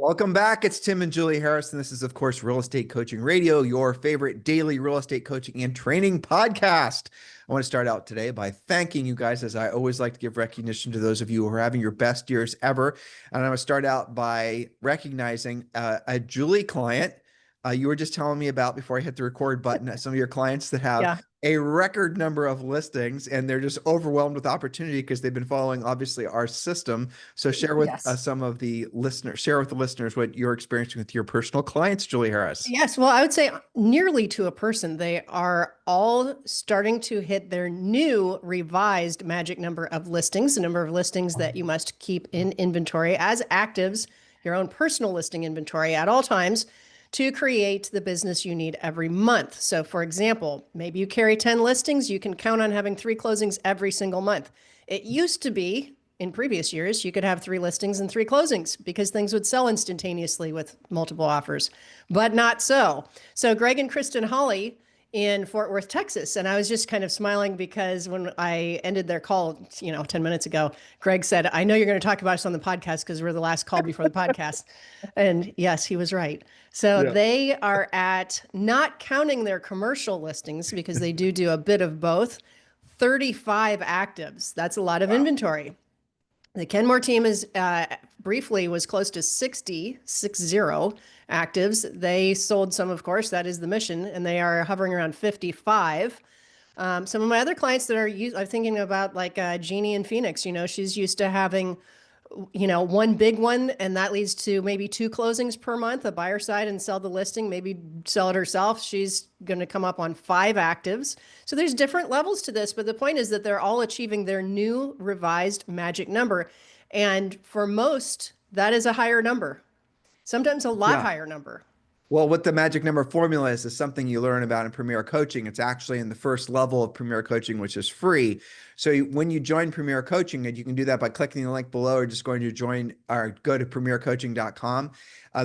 Welcome back. It's Tim and Julie Harris, and this is, of course, Real Estate Coaching Radio, your favorite daily real estate coaching and training podcast. I want to start out today by thanking you guys, as I always like to give recognition to those of you who are having your best years ever. And I want to start out by recognizing a Julie client you were just telling me about before I hit the record button, some of your clients that have Yeah. a record number of listings, and they're just overwhelmed with opportunity because they've been following, obviously, our system. So share with Yes. some of the listeners, share with the listeners what you're experiencing with your personal clients, Julie Harris. Yes. Well, I would say nearly to a person, they are all starting to hit their new revised magic number of listings, the number of listings that you must keep in inventory as actives, your own personal listing inventory at all times to create the business you need every month. So, for example, maybe you carry 10 listings, you can count on having 3 closings every single month. It used to be in previous years, you could have 3 listings and 3 closings because things would sell instantaneously with multiple offers, but not so. So Greg and Kristen Holly in Fort Worth, Texas. And I was just kind of smiling because when I ended their call, 10 minutes ago, Greg said, I know you're going to talk about us on the podcast because we're the last call before the podcast. And yes, he was right. So Yeah. they are at, not counting their commercial listings because they do a bit of both, 35 actives. That's a lot of inventory. The Kenmore team is briefly was close to 60 actives. They sold some, of course, that is the mission, and they are hovering around 55. Some of my other clients that I'm thinking about, like Jeannie in Phoenix, she's used to having, one big one, and that leads to maybe 2 closings per month, a buyer side and sell the listing, maybe sell it herself. She's going to come up on 5 actives. So there's different levels to this, but the point is that they're all achieving their new revised magic number. And for most, that is a higher number, sometimes a lot Yeah. higher number. Well, what the magic number formula is something you learn about in Premier Coaching. It's actually in the first level of Premier Coaching, which is free. So when you join Premier Coaching, and you can do that by clicking the link below or just going to join or go to premiercoaching.com.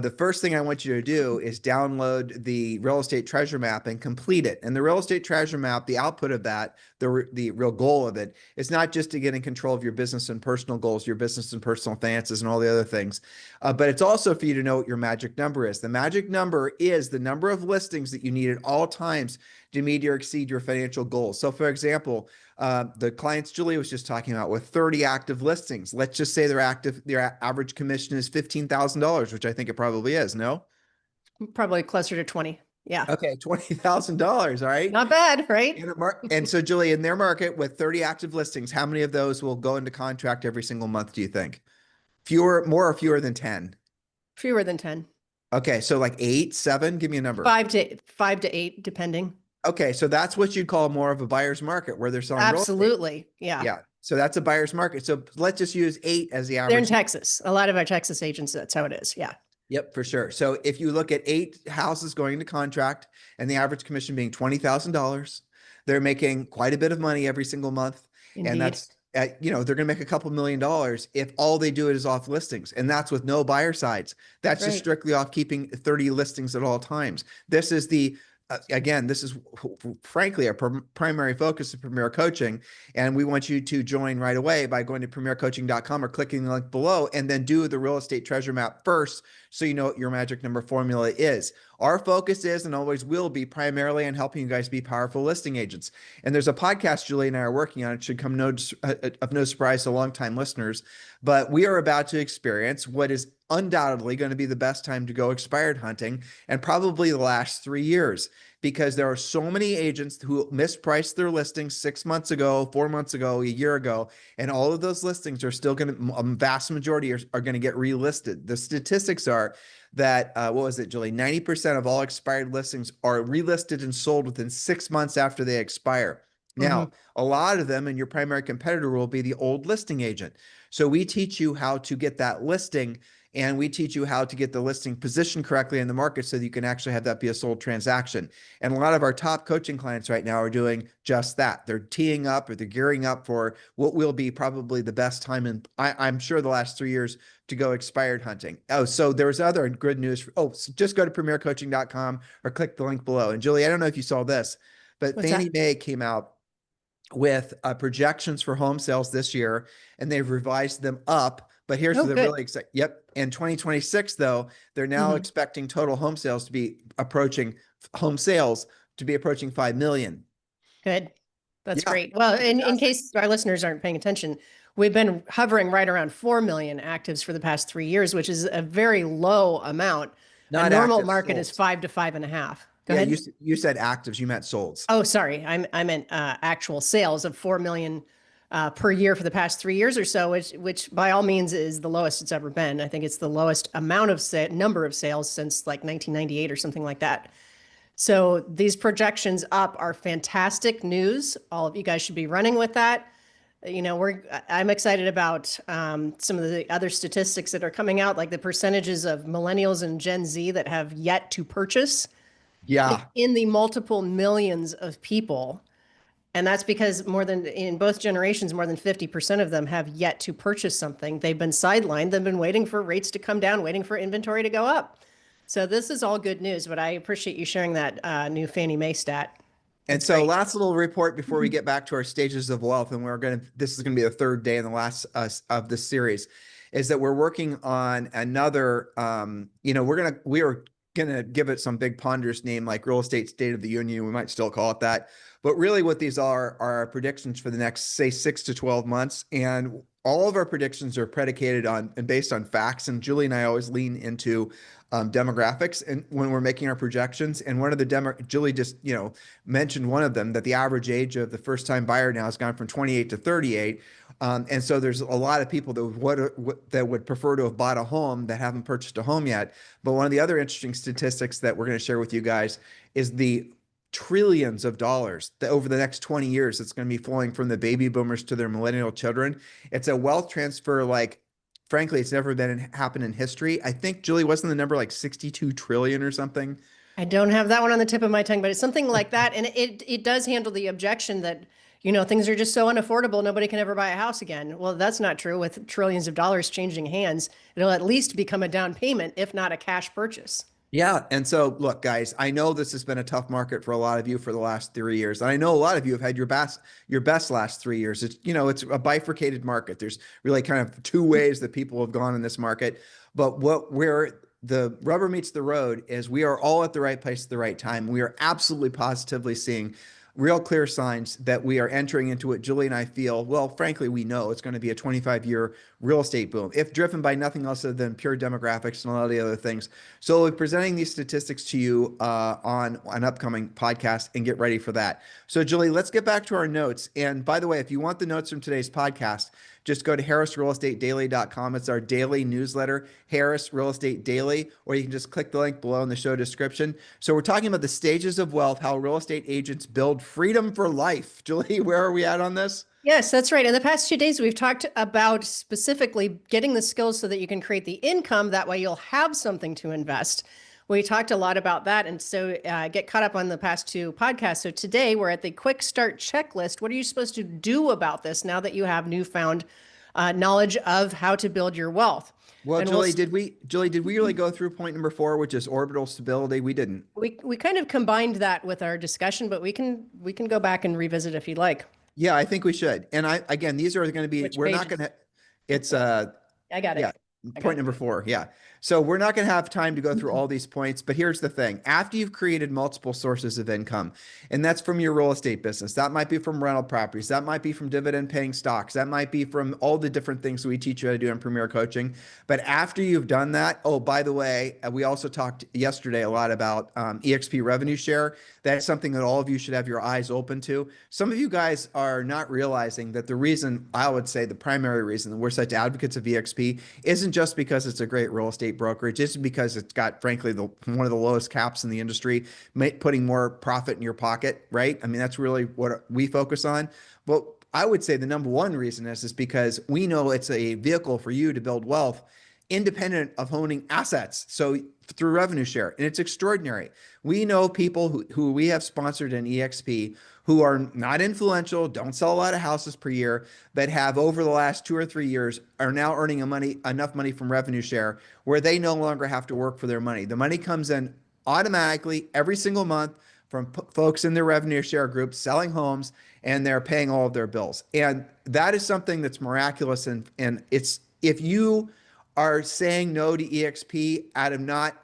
The first thing I want you to do is download the real estate treasure map and complete it. And the real estate treasure map, the output of that, the real goal of it is not just to get in control of your business and personal goals, your business and personal finances and all the other things, but it's also for you to know what your magic number is. The magic number is the number of listings that you need at all times to meet or exceed your financial goals. So for example, the clients Julie was just talking about with 30 active listings, let's just say their average commission is $15,000, which I think it probably is, no? Probably closer to 20. Yeah. Okay, $20,000, all right? Not bad, right? And so Julie, in their market with 30 active listings, how many of those will go into contract every single month, do you think? More or fewer than 10? Fewer than 10. Okay, so like 8, 7, give me a number. 5 to 8, depending. Okay, so that's what you'd call more of a buyer's market where they're selling real estate. Absolutely. Yeah. Yeah. So that's a buyer's market. So let's just use 8 as the average. They're in Texas. A lot of our Texas agents, that's how it is. Yeah. Yep, for sure. So if you look at 8 houses going into contract and the average commission being $20,000, they're making quite a bit of money every single month. Indeed. And that's, they're going to make a couple $1 million if all they do is off listings. And that's with no buyer sides. That's just strictly off keeping 30 listings at all times. This is again, this is frankly our primary focus of Premier Coaching. And we want you to join right away by going to premiercoaching.com or clicking the link below, and then do the real estate treasure map first so you know what your magic number formula is. Our focus is and always will be primarily on helping you guys be powerful listing agents. And there's a podcast Julie and I are working on. It should come of no surprise to longtime listeners, but we are about to experience what is undoubtedly going to be the best time to go expired hunting, and probably the last 3 years, because there are so many agents who mispriced their listings 6 months ago, 4 months ago, a year ago, and all of those listings are still going to, a vast majority are going to get relisted. The statistics are that, what was it, Julie? 90% of all expired listings are relisted and sold within 6 months after they expire. Now, a lot of them, and your primary competitor will be the old listing agent. So we teach you how to get that listing, and we teach you how to get the listing positioned correctly in the market so that you can actually have that be a sold transaction. And a lot of our top coaching clients right now are doing just that. They're teeing up, or they're gearing up for what will be probably the best time in, I'm sure, the last 3 years to go expired hunting. Oh, so there's other good news. So just go to premiercoaching.com or click the link below. And Julie, I don't know if you saw this, but Fannie Mae came out with projections for home sales this year, and they've revised them up But here's Oh, the good. really exciting. Yep. In 2026, though, they're now Hmm. expecting total home sales to be approaching 5 million. Good. That's Yeah. great. Well, in Fantastic. case our listeners aren't paying attention, we've been hovering right around 4 million actives for the past 3 years, which is a very low amount. A Not normal active, market is sold. 5 to 5.5. Go Yeah, ahead. you said actives, you meant solds. Oh, sorry. I meant actual sales of 4 million per year for the past 3 years or so, which by all means is the lowest it's ever been. I think it's the lowest amount of number of sales since like 1998 or something like that. So these projections up are fantastic news. All of you guys should be running with that. I'm excited about some of the other statistics that are coming out, like the percentages of millennials and Gen Z that have yet to purchase. It's Yeah. in the multiple millions of people. And that's because more than in both generations, more than 50% of them have yet to purchase something. They've been sidelined. They've been waiting for rates to come down, waiting for inventory to go up. So this is all good news, but I appreciate you sharing that new Fannie Mae stat. And That's so great. last little report before we get back to our stages of wealth, and this is going to be the third day in the last of this series, is that we're working on another, we are going to give it some big ponderous name like Real Estate State of the Union. We might still call it that. But really what these are our predictions for the next, say, 6 to 12 months. And all of our predictions are predicated on and based on facts. And Julie and I always lean into demographics and when we're making our projections. And one of the Julie just, mentioned one of them, that the average age of the first time buyer now has gone from 28 to 38. And so there's a lot of people that would prefer to have bought a home that haven't purchased a home yet. But one of the other interesting statistics that we're going to share with you guys is the trillions of dollars that over the next 20 years that's going to be flowing from the baby boomers to their millennial children. It's a wealth transfer like frankly it's never happened in history. I think Julie wasn't the number like 62 trillion or something. I don't have that one on the tip of my tongue, but it's something like that. And it does handle the objection that, things are just so unaffordable, nobody can ever buy a house again. Well, that's not true. With trillions of dollars changing hands, it'll at least become a down payment, if not a cash purchase. Yeah. And so, look, guys, I know this has been a tough market for a lot of you for the last 3 years. And I know a lot of you have had your best last 3 years. It's a bifurcated market. There's really kind of two ways that people have gone in this market. But where the rubber meets the road is we are all at the right place at the right time. We are absolutely positively seeing real clear signs that we are entering into what Julie and I feel, well, frankly, we know it's going to be a 25-year real estate boom, if driven by nothing else other than pure demographics and a lot of the other things. So we'll be presenting these statistics to you on an upcoming podcast, and get ready for that. So Julie, let's get back to our notes. And by the way, if you want the notes from today's podcast, just go to harrisrealestatedaily.com. It's our daily newsletter, Harris Real Estate Daily, or you can just click the link below in the show description. So we're talking about the stages of wealth, how real estate agents build freedom for life. Julie, where are we at on this? Yes, that's right. In the past 2 days, we've talked about specifically getting the skills so that you can create the income. That way you'll have something to invest. We talked a lot about that. And so get caught up on the past two podcasts. So today we're at the quick start checklist. What are you supposed to do about this now that you have newfound knowledge of how to build your wealth? Well, And Julie, did we really go through point number 4, which is orbital stability? We didn't. we kind of combined that with our discussion, but we can go back and revisit if you'd like. Yeah, I think we should. And again, these are going to be, Which we're not page? going to, it's, I got yeah, it. I got point it. number 4. Yeah. So we're not going to have time to go through all these points, but here's the thing. After you've created multiple sources of income, and that's from your real estate business, that might be from rental properties, that might be from dividend paying stocks, that might be from all the different things we teach you how to do in Premier Coaching. But after you've done that, oh, by the way, we also talked yesterday a lot about EXP revenue share. That's something that all of you should have your eyes open to. Some of you guys are not realizing that the reason, I would say the primary reason that we're such advocates of EXP isn't just because it's a great real estate brokerage, it's because it's got, frankly, one of the lowest caps in the industry, putting more profit in your pocket, right? I mean, that's really what we focus on. But I would say the number one reason is because we know it's a vehicle for you to build wealth independent of owning assets. So through revenue share, and it's extraordinary. We know people who we have sponsored in EXP who are not influential, don't sell a lot of houses per year, but have over the last 2 or 3 years are now earning enough money from revenue share where they no longer have to work for their money. The money comes in automatically every single month from folks in their revenue share group selling homes, and they're paying all of their bills. And that is something that's miraculous, and If you are saying no to EXP out of not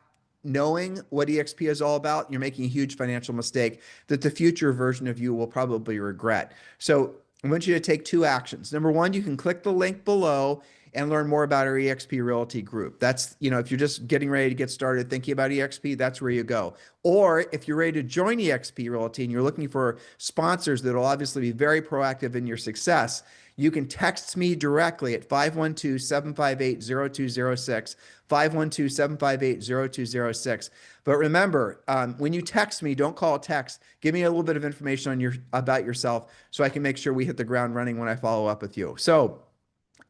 knowing what EXP is all about, you're making a huge financial mistake that the future version of you will probably regret. So I want you to take two actions. Number one, you can click the link below and learn more about our EXP Realty group. That's, if you're just getting ready to get started thinking about EXP, that's where you go. Or if you're ready to join EXP Realty and you're looking for sponsors that will obviously be very proactive in your success, you can text me directly at 512-758-0206, 512-758-0206. But remember, when you text me, don't call a text. Give me a little bit of information about yourself so I can make sure we hit the ground running when I follow up with you. So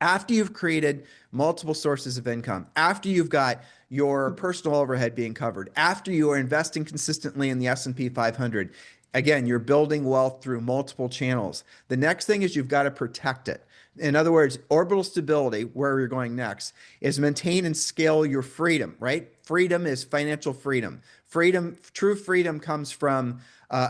after you've created multiple sources of income, after you've got your personal overhead being covered, after you are investing consistently in the S&P 500, again, you're building wealth through multiple channels. The next thing is you've got to protect it. In other words, orbital stability, where you're going next, is maintain and scale your freedom, right? Freedom is financial freedom. True freedom comes from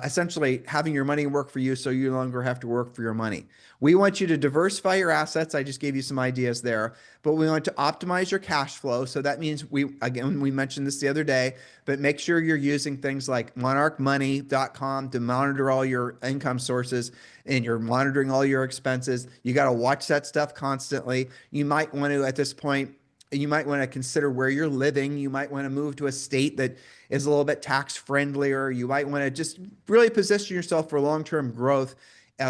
essentially having your money work for you so you no longer have to work for your money. We want you to diversify your assets. I just gave you some ideas there, but we want to optimize your cash flow. So that means we mentioned this the other day, but make sure you're using things like monarchmoney.com to monitor all your income sources and you're monitoring all your expenses. You got to watch that stuff constantly. You might want to, at this point, you might want to consider where you're living. You might want to move to a state that is a little bit tax friendlier. You might want to just really position yourself for long-term growth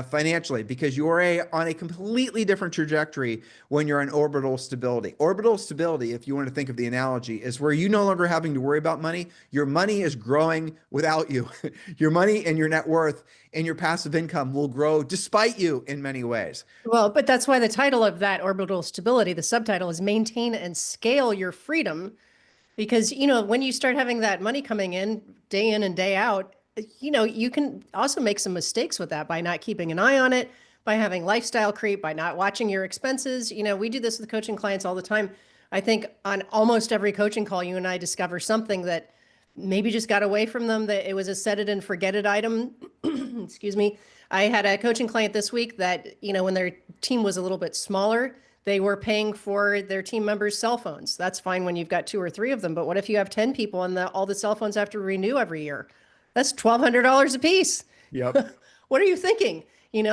financially, because you're on a completely different trajectory when you're in orbital stability. Orbital stability, if you want to think of the analogy, is where you no longer having to worry about money. Your money is growing without you. Your money and your net worth and your passive income will grow despite you in many ways. Well, but that's why the title of that orbital stability, the subtitle, is maintain and scale your freedom. Because, when you start having that money coming in and day out, you can also make some mistakes with that by not keeping an eye on it, by having lifestyle creep, by not watching your expenses. We do this with coaching clients all the time. I think on almost every coaching call, you and I discover something that maybe just got away from them, that it was a set it and forget it item. Excuse me. I had a coaching client this week that, when their team was a little bit smaller, they were paying for their team members' cell phones. That's fine when you've got 2 or 3 of them. But what if you have 10 people and all the cell phones have to renew every year? That's $1,200 a piece. Yep. What are you thinking?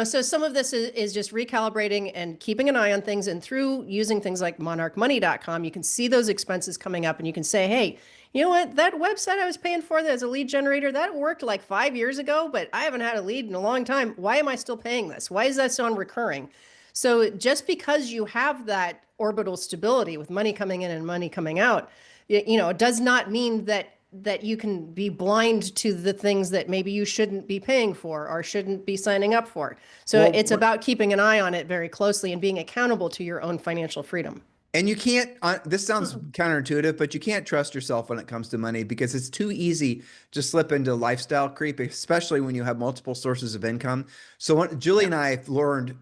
So some of this is just recalibrating and keeping an eye on things. And through using things like monarchmoney.com, you can see those expenses coming up and you can say, hey, you know what? That website I was paying for as a lead generator, that worked like 5 years ago, but I haven't had a lead in a long time. Why am I still paying this? Why is that so recurring? So just because you have that orbital stability with money coming in and money coming out, it does not mean that you can be blind to the things that maybe you shouldn't be paying for or shouldn't be signing up for. So it's about keeping an eye on it very closely and being accountable to your own financial freedom. And you can't, this sounds counterintuitive, but you can't trust yourself when it comes to money because it's too easy to slip into lifestyle creep, especially when you have multiple sources of income. So Julie and I have learned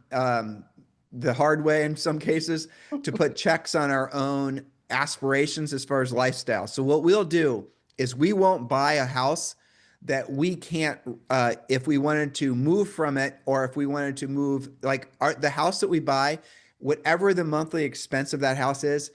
the hard way in some cases to put checks on our own aspirations as far as lifestyle. So what we'll do is we won't buy a house that we can't, if we wanted to move from it, or if we wanted to move, like the house that we buy, whatever the monthly expense of that house is,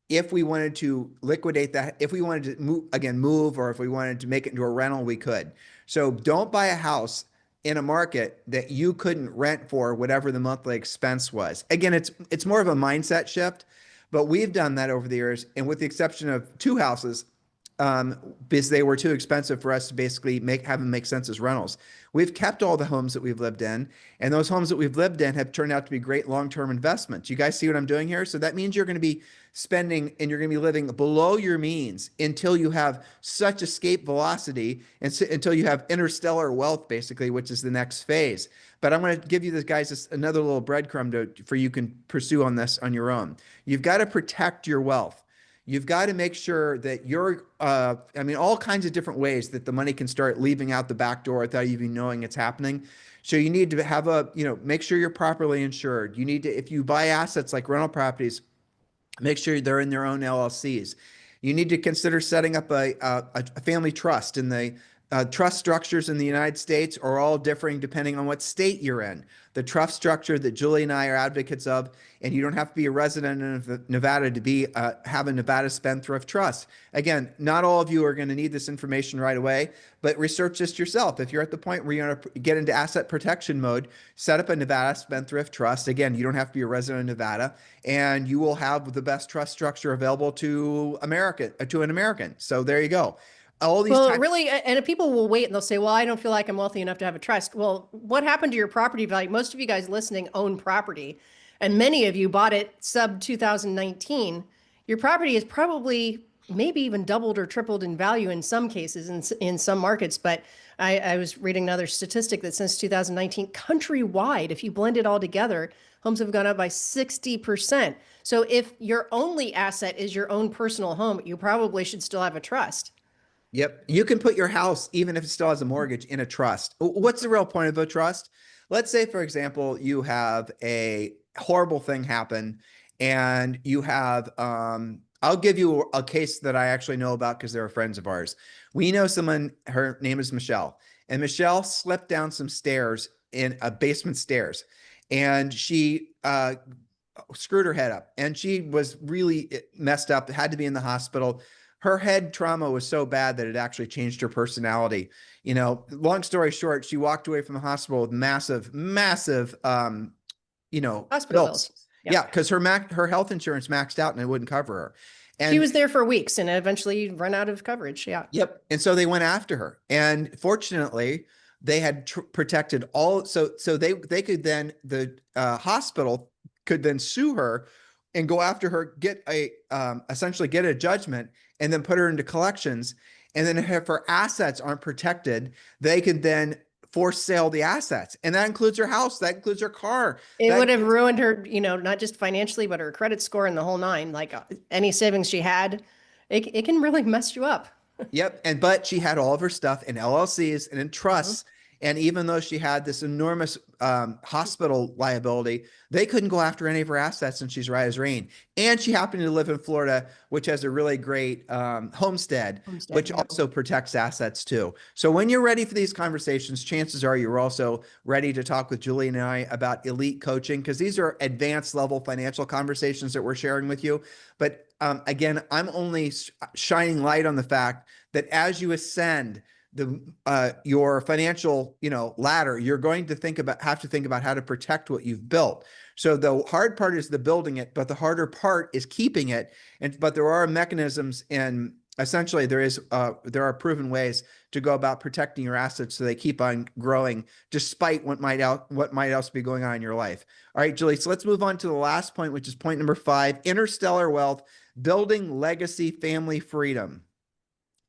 if we wanted to liquidate that, if we wanted to move, or if we wanted to make it into a rental, we could. So don't buy a house in a market that you couldn't rent for whatever the monthly expense was. Again, it's more of a mindset shift, but we've done that over the years. And with the exception of 2 houses, because they were too expensive for us to basically have them make sense as rentals, we've kept all the homes that we've lived in, and those homes that we've lived in have turned out to be great long-term investments. You guys see what I'm doing here? So that means you're going to be spending and you're going to be living below your means until you have such escape velocity and until you have interstellar wealth, basically, which is the next phase. But I'm going to give you guys another little breadcrumb for you can pursue on this on your own. You've got to protect your wealth. You've got to make sure that you're, all kinds of different ways that the money can start leaving out the back door without you even knowing it's happening. So you need to have make sure you're properly insured. You need to, if you buy assets like rental properties, make sure they're in their own LLCs. You need to consider setting up a family trust, and the trust structures in the United States are all differing depending on what state you're in. the trust structure that Julie and I are advocates of, and you don't have to be a resident of Nevada to be have a Nevada Spendthrift Trust. Again, not all of you are going to need this information right away, but research this yourself. If you're at the point where you're going to get into asset protection mode, set up a Nevada Spendthrift Trust. Again, you don't have to be a resident of Nevada, and you will have the best trust structure available to an American. So there you go. All these Well, types. really, and people will wait and they'll say, well, I don't feel like I'm wealthy enough to have a trust. Well, what happened to your property value? Most of you guys listening own property, and many of you bought it sub 2019. Your property is probably maybe even doubled or tripled in value in some cases, in some markets. But I was reading another statistic that since 2019, countrywide, if you blend it all together, homes have gone up by 60%. So if your only asset is your own personal home, you probably should still have a trust. Yep. You can put your house, even if it still has a mortgage, in a trust. What's the real point of a trust? Let's say, for example, you have a horrible thing happen and you have, I'll give you a case that I actually know about because they're friends of ours. We know someone, her name is Michelle, and Michelle slipped down some stairs in a basement stairs, and she screwed her head up, and she was really messed up, had to be in the hospital. Her head trauma was so bad that it actually changed her personality. You know, long story short, she walked away from the hospital with massive, massive, Hospital bills. bills. Yeah, because her health insurance maxed out and it wouldn't cover her. She And was there for weeks and eventually run out of coverage. Yeah. yep. And so they went after her. And fortunately, they had protected all. So they could then, the hospital could then sue her and go after her, get a essentially get a judgment, and then put her into collections. And then if her assets aren't protected, they could then force sale the assets. And that includes her house, that includes her car. It would have ruined her, not just financially, but her credit score and the whole nine. Like any savings she had, it can really mess you up. Yep. But she had all of her stuff in LLCs and in trusts. And even though she had this enormous hospital liability, they couldn't go after any of her assets, and she's right as rain. And she happened to live in Florida, which has a really great homestead, which also protects assets too. So when you're ready for these conversations, chances are you're also ready to talk with Julie and I about elite coaching, because these are advanced level financial conversations that we're sharing with you. But again, I'm only shining light on the fact that as you ascend your financial, ladder, you're going to have to think about how to protect what you've built. So the hard part is the building it, but the harder part is keeping it. But there are mechanisms, and essentially there are proven ways to go about protecting your assets so they keep on growing despite what might else be going on in your life. All right, Julie, so let's move on to the last point, which is point number 5, interstellar wealth, building legacy family freedom.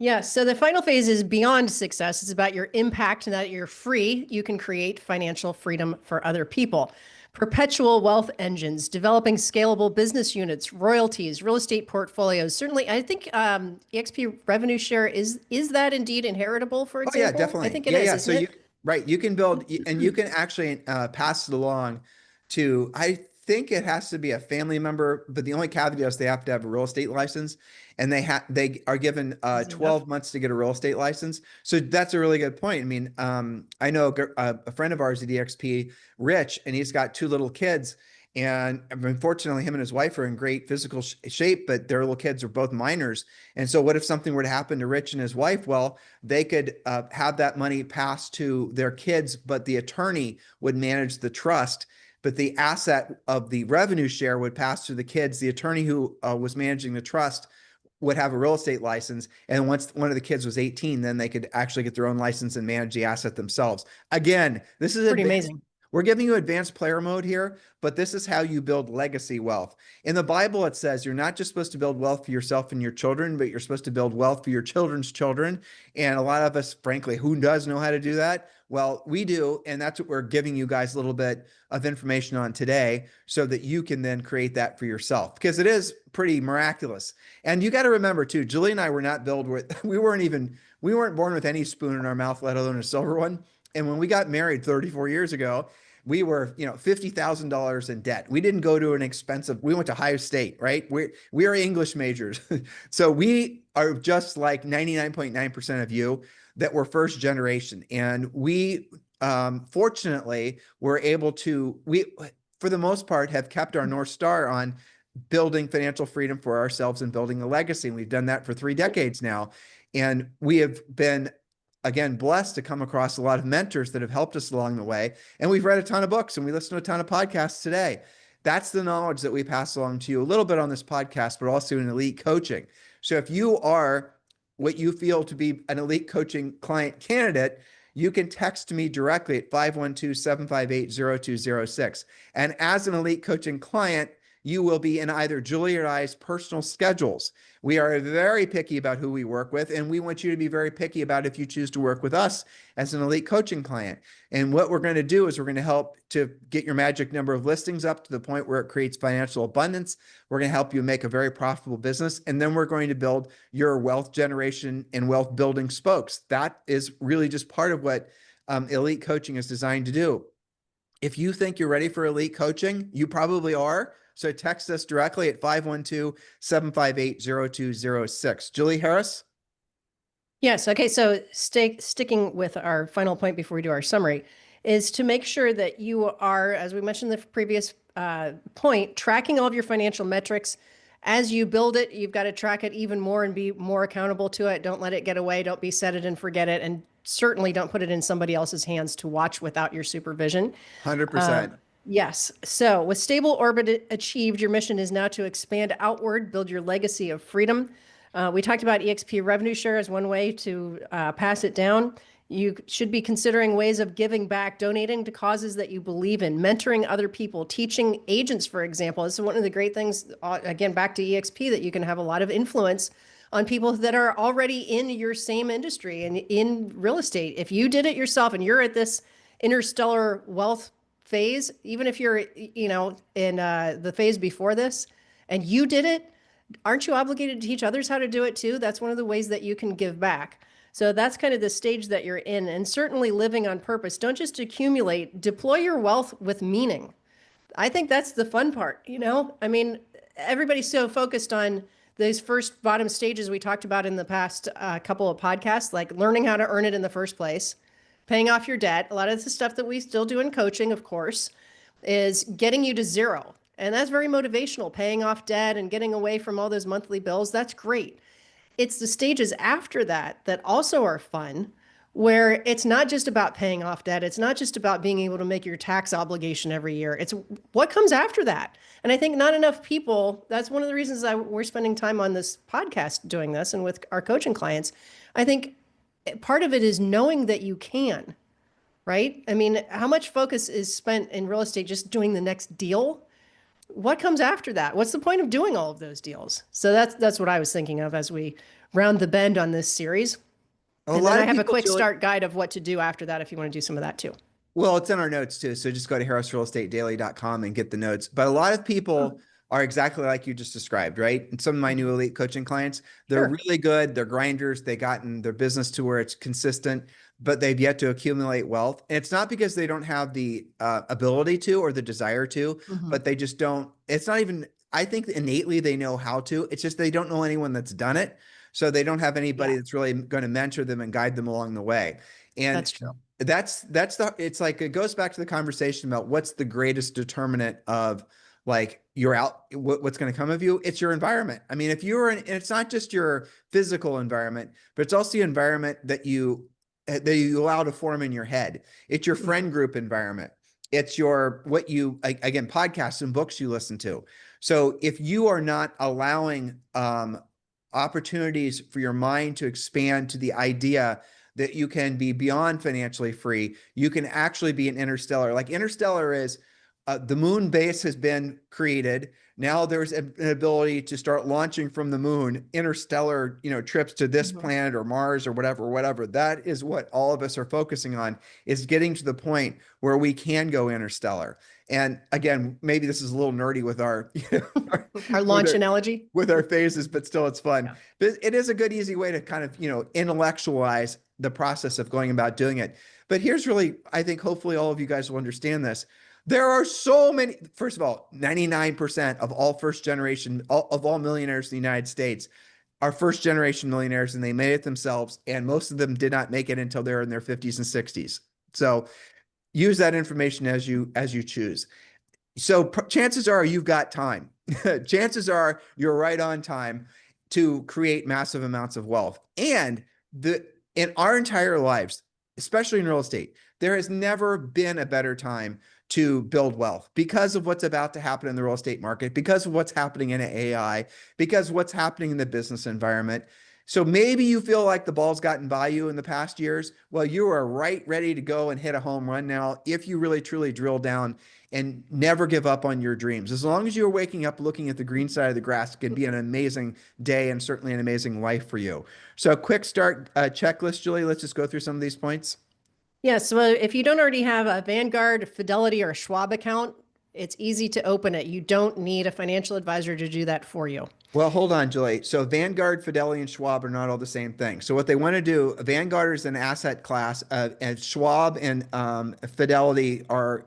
Yeah. So the final phase is beyond success. It's about your impact, and that you're free. You can create financial freedom for other people. Perpetual wealth engines, developing scalable business units, royalties, real estate portfolios. Certainly, I think EXP revenue share is that indeed inheritable, for example? Oh, yeah, definitely. I think it is. Yeah. Isn't it? You can build, and you can actually pass it along to, I think it has to be a family member, but the only caveat is they have to have a real estate license, and they are given 12 months to get a real estate license. So that's a really good point. I mean, I know a friend of ours at EXP, Rich, and he's got 2 little kids. And unfortunately, him and his wife are in great physical shape, but their little kids are both minors. And so what if something were to happen to Rich and his wife? Well, they could have that money passed to their kids, but the attorney would manage the trust. But the asset of the revenue share would pass to the kids. The attorney who was managing the trust would have a real estate license. And once one of the kids was 18, then they could actually get their own license and manage the asset themselves. Again, this is Pretty amazing. We're giving you advanced player mode here, but this is how you build legacy wealth. In the Bible, it says you're not just supposed to build wealth for yourself and your children, but you're supposed to build wealth for your children's children. And a lot of us, frankly, who does know how to do that? Well, we do. And that's what we're giving you guys a little bit of information on today so that you can then create that for yourself, because it is pretty miraculous. And you got to remember too, Julie and I were not built with, we weren't born with any spoon in our mouth, let alone a silver one. And when we got married 34 years ago, we were, $50,000 in debt. We didn't go to we went to Ohio State, right? We are English majors. So we are just like 99.9% of you that were first generation. And we fortunately, we're able to, for the most part, have kept our North Star on building financial freedom for ourselves and building a legacy. And we've done that for 3 decades now. And we have been, again, blessed to come across a lot of mentors that have helped us along the way. And we've read a ton of books and we listen to a ton of podcasts today. That's the knowledge that we pass along to you a little bit on this podcast, but also in elite coaching. So if you are what you feel to be an elite coaching client candidate, you can text me directly at 512-758-0206. And as an elite coaching client, you will be in either Julie or I's personal schedules. We are very picky about who we work with, and we want you to be very picky about if you choose to work with us as an elite coaching client. And what we're going to do is we're going to help to get your magic number of listings up to the point where it creates financial abundance. We're going to help you make a very profitable business, and then we're going to build your wealth generation and wealth building spokes. That is really just part of what elite coaching is designed to do. If you think you're ready for elite coaching, you probably are. So text us directly at 512-758-0206. Julie Harris? Yes. Okay. So sticking with our final point before we do our summary is to make sure that you are, as we mentioned in the previous point, tracking all of your financial metrics. As you build it, you've got to track it even more and be more accountable to it. Don't let it get away. Don't be set it and forget it. And certainly don't put it in somebody else's hands to watch without your supervision. 100%. Yes. So with stable orbit achieved, your mission is now to expand outward, build your legacy of freedom. We talked about EXP revenue share as one way to pass it down. You should be considering ways of giving back, donating to causes that you believe in, mentoring other people, teaching agents, for example. This is one of the great things, again, back to EXP, that you can have a lot of influence on people that are already in your same industry and in real estate. If you did it yourself and you're at this interstellar wealth phase, even if you're, in the phase before this and you did it, aren't you obligated to teach others how to do it too? That's one of the ways that you can give back. So that's kind of the stage that you're in, and certainly living on purpose. Don't just accumulate, deploy your wealth with meaning. I think that's the fun part. I mean, everybody's so focused on those first bottom stages we talked about in the past couple of podcasts, like learning how to earn it in the first place, paying off your debt. A lot of the stuff that we still do in coaching, of course, is getting you to zero. And that's very motivational, paying off debt and getting away from all those monthly bills. That's great. It's the stages after that that also are fun, where it's not just about paying off debt. It's not just about being able to make your tax obligation every year. It's what comes after that. And I think not enough people, that's one of the reasons we're spending time on this podcast doing this and with our coaching clients. I think part of it is knowing that you can, right? I mean, how much focus is spent in real estate just doing the next deal? What comes after that? What's the point of doing all of those deals? So that's what I was thinking of as we round the bend on this series. And then I have a quick start guide of what to do after that if you want to do some of that too. Well, it's in our notes too. So just go to harrisrealestatedaily.com and get the notes. But a lot of people are exactly like you just described, right? And some of my new elite coaching clients, they're really good. They're grinders. They gotten their business to where it's consistent, but they've yet to accumulate wealth. And it's not because they don't have the ability to or the desire to, but they just don't. It's not even, I think innately they know how to. It's just they don't know anyone that's done it. So they don't have anybody that's really going to mentor them and guide them along the way. And that's true. It's like, it goes back to the conversation about what's the greatest determinant of like what's going to come of you. It's your environment. I mean, if you're and it's not just your physical environment, but it's also the environment that you allow to form in your head. It's your friend group environment. It's again, podcasts and books you listen to. So if you are not allowing opportunities for your mind to expand to the idea that you can be beyond financially free, you can actually be an interstellar. Like interstellar is the moon base has been created. Now there's an ability to start launching from the moon, interstellar, trips to this planet or Mars or whatever. That is what all of us are focusing on, is getting to the point where we can go interstellar. And again, maybe this is a little nerdy with our, our launch analogy with our phases, but still it's fun. Yeah. But it is a good, easy way to kind of, intellectualize the process of going about doing it. But here's really, I think hopefully all of you guys will understand this. There are so many, first of all, 99% of all first generation, of all millionaires in the United States are first generation millionaires, and they made it themselves. And most of them did not make it until they're in their 50s and 60s. So use that information as you choose. So chances are you've got time. Chances are you're right on time to create massive amounts of wealth. And in our entire lives, especially in real estate, there has never been a better time to build wealth because of what's about to happen in the real estate market, because of what's happening in AI, because of what's happening in the business environment. So maybe you feel like the ball's gotten by you in the past years. Well, you are right ready to go and hit a home run now if you really truly drill down and never give up on your dreams. As long as you're waking up looking at the green side of the grass, it could be an amazing day and certainly an amazing life for you. So, quick start checklist, Julie. Let's just go through some of these points. Yes. Well, if you don't already have a Vanguard, Fidelity, or a Schwab account, it's easy to open it. You don't need a financial advisor to do that for you. Well, hold on, Julie. So Vanguard, Fidelity, and Schwab are not all the same thing. So what they want to do, Vanguard is an asset class, and Schwab and Fidelity are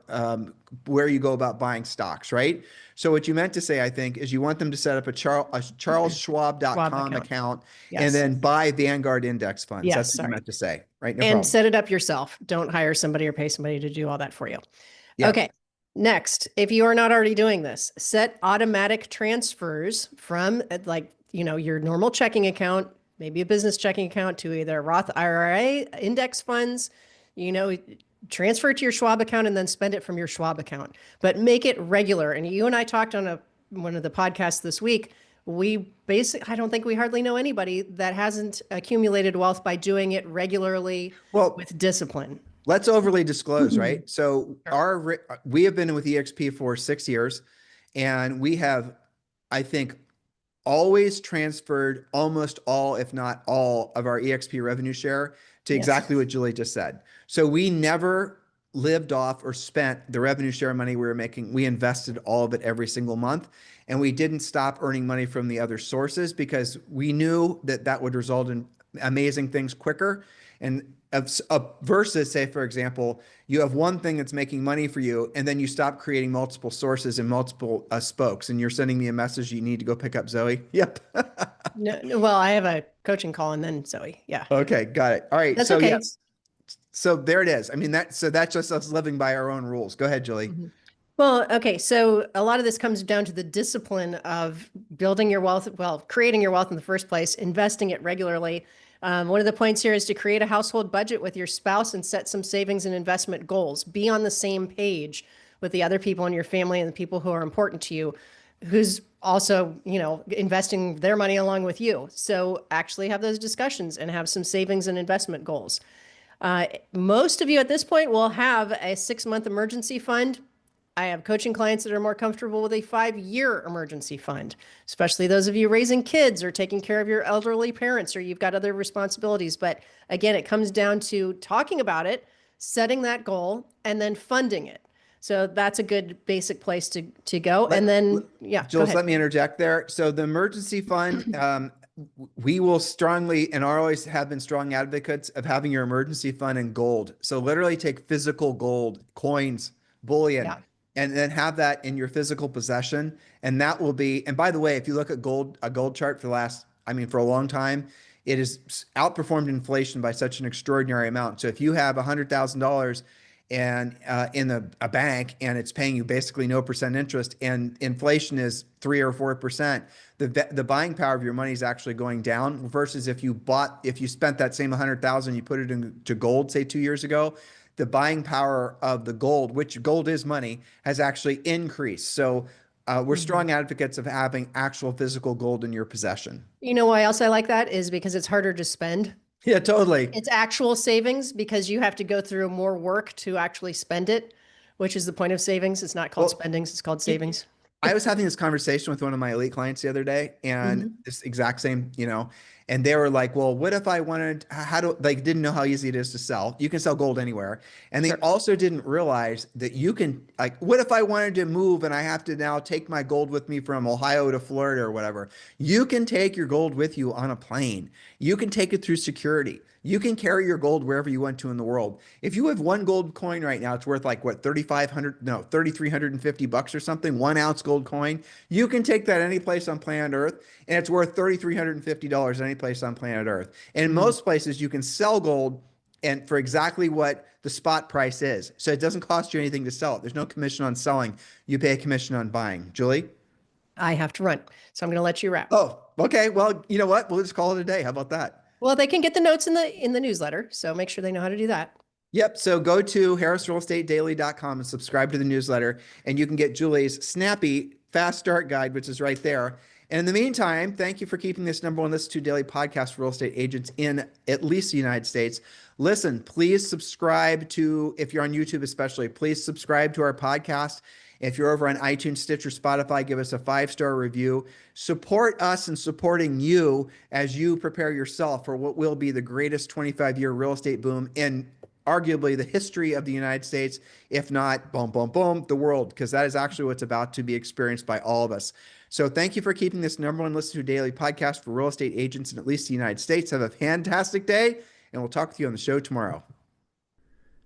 where you go about buying stocks, right? So what you meant to say, I think, is you want them to set up a CharlesSchwab.com account and Yes. then buy Vanguard index funds. Yes, That's what you sorry. meant to say, right? No And problem. set it up yourself. Don't hire somebody or pay somebody to do all that for you. Yep. Okay. Next, if you are not already doing this, set automatic transfers from your normal checking account, maybe a business checking account, to either Roth IRA, index funds, transfer it to your Schwab account and then spend it from your Schwab account, but make it regular. And you and I talked on one of the podcasts this week. I don't think we hardly know anybody that hasn't accumulated wealth by doing it regularly with discipline. Let's overly disclose, right? So we have been with EXP for 6 years, and we have, I think, always transferred almost all, if not all, of our EXP revenue share to exactly what Julie just said. So we never lived off or spent the revenue share money we were making. We invested all of it every single month, and we didn't stop earning money from the other sources because we knew that that would result in amazing things quicker. And versus, say, for example, you have one thing that's making money for you, and then you stop creating multiple sources and multiple spokes, and you're sending me a message, you need to go pick up Zoe. Yep. No, well, I have a coaching call and then Zoe. Yeah. Okay, got it. All right. That's So okay. yes. So there it is. I mean, that's just us living by our own rules. Go ahead, Julie. Mm-hmm. Well, okay. So a lot of this comes down to the discipline of building your wealth, creating your wealth in the first place, investing it regularly. One of the points here is to create a household budget with your spouse and set some savings and investment goals. Be on the same page with the other people in your family and the people who are important to you, who's also, investing their money along with you. So actually have those discussions and have some savings and investment goals. Most of you at this point will have a 6-month emergency fund. I have coaching clients that are more comfortable with a 5-year emergency fund, especially those of you raising kids or taking care of your elderly parents, or you've got other responsibilities. But again, it comes down to talking about it, setting that goal, and then funding it. So that's a good basic place to go. And then, Jules, let me interject there. So the emergency fund, we will strongly and always have been strong advocates of having your emergency fund in gold. So literally take physical gold, coins, bullion. Yeah. And then have that in your physical possession. And that will be, and by the way, if you look at a gold chart for for a long time, it has outperformed inflation by such an extraordinary amount. So if you have $100,000 and in a bank and it's paying you basically no % interest and inflation is 3 or 4%, the buying power of your money is actually going down versus if you spent that same 100,000, you put it into gold, say 2 years ago, the buying power of the gold, which gold is money, has actually increased. So we're strong advocates of having actual physical gold in your possession. You know why else I like that is because it's harder to spend. Yeah, totally. It's actual savings because you have to go through more work to actually spend it, which is the point of savings. It's not called spendings, it's called savings. I was having this conversation with one of my elite clients the other day, and this exact same, and they were like, well, what if I wanted, didn't know how easy it is to sell. You can sell gold anywhere. And they also didn't realize that you can, what if I wanted to move and I have to now take my gold with me from Ohio to Florida or whatever? You can take your gold with you on a plane. You can take it through security. You can carry your gold wherever you want to in the world. If you have one gold coin right now, it's worth $3,350 or something, 1 ounce gold coin. You can take that any place on planet Earth, and it's worth $3,350 any place on planet Earth. And in most places, you can sell gold and for exactly what the spot price is. So it doesn't cost you anything to sell it. There's no commission on selling. You pay a commission on buying. Julie? I have to run, so I'm going to let you wrap. Oh, okay. Well, you know what? We'll just call it a day. How about that? Well, they can get the notes in the newsletter, so make sure they know how to do that. Yep. So go to harrisrealestatedaily.com and subscribe to the newsletter, and you can get Julie's snappy fast start guide, which is right there. And in the meantime, thank you for keeping this number one list to daily podcast for real estate agents in at least the United States. Listen, please subscribe to, if you're on YouTube especially, please subscribe to our podcast. If you're over on iTunes, Stitcher, Spotify, give us a 5-star review. Support us in supporting you as you prepare yourself for what will be the greatest 25-year real estate boom in arguably the history of the United States, if not, boom, boom, boom, the world, because that is actually what's about to be experienced by all of us. So thank you for keeping this number one listen to daily podcast for real estate agents in at least the United States. Have a fantastic day, and we'll talk with you on the show tomorrow.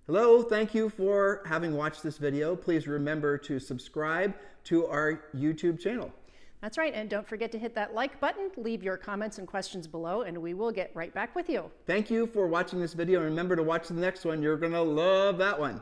Hello, thank you for having watched this video. Please remember to subscribe to our YouTube channel. That's right. And don't forget to hit that like button, leave your comments and questions below, and we will get right back with you. Thank you for watching this video. And remember to watch the next one. You're going to love that one.